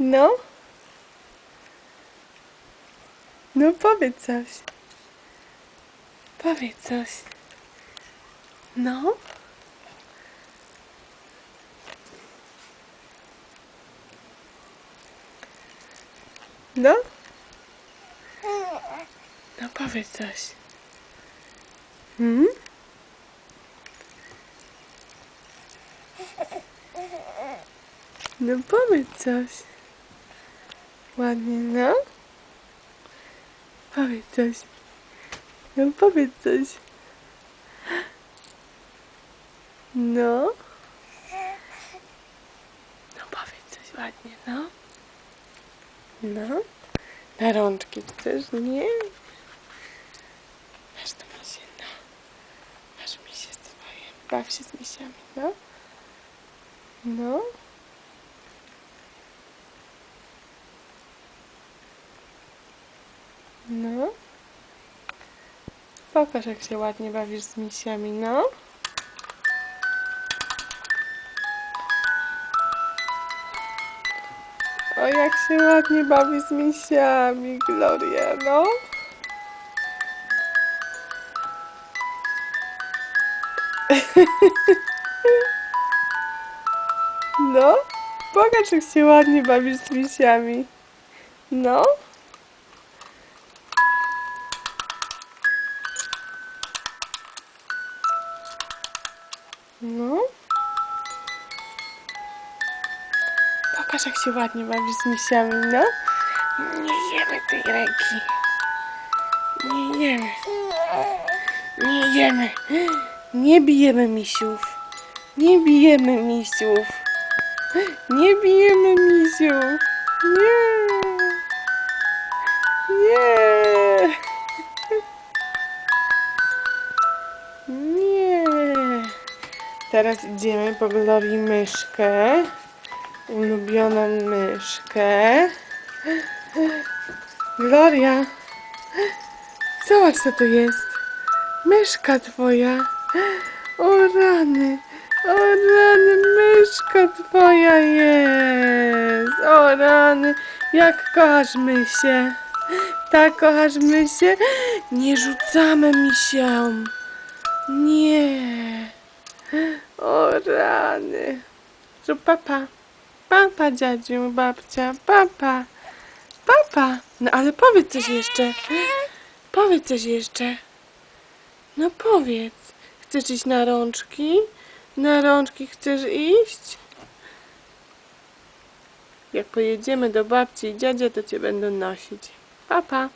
No? No powiedz coś. Powiedz coś. No? No? No powiedz coś. Hmm? No powiedz coś. Ładnie, no? Powiedz coś. No powiedz coś. No? No powiedz coś ładnie, no? No? Na rączki chcesz? Nie? Masz to misie, no. Masz misie swoje. Baw się z misiami, no? No? No? Pokaż, jak się ładnie bawisz z misiami, no? O, jak się ładnie bawi z misiami, Gloria, no? No? Pokaż, jak się ładnie bawisz z misiami. No? No? Pokaż, jak się ładnie bawisz z misiami, no? Nie jemy tej ręki. Nie jemy. Nie jemy. Nie bijemy misiów. Nie bijemy misiów. Nie bijemy misiów. Nie. Nie. Nie. Teraz idziemy po Glorii myszkę. Ulubioną myszkę. Gloria. Zobacz, co to jest. Myszka twoja. O rany. O rany, myszka twoja jest. O rany. Jak kochasz mysie. Tak kochasz mysie? Nie rzucamy misiom. Nie. O rany. Zrób papa. Papa, dziadziu, babcia. Papa. Papa. No ale powiedz coś jeszcze. Powiedz coś jeszcze. No powiedz. Chcesz iść na rączki? Na rączki chcesz iść? Jak pojedziemy do babci i dziadzia, to cię będą nosić. Papa.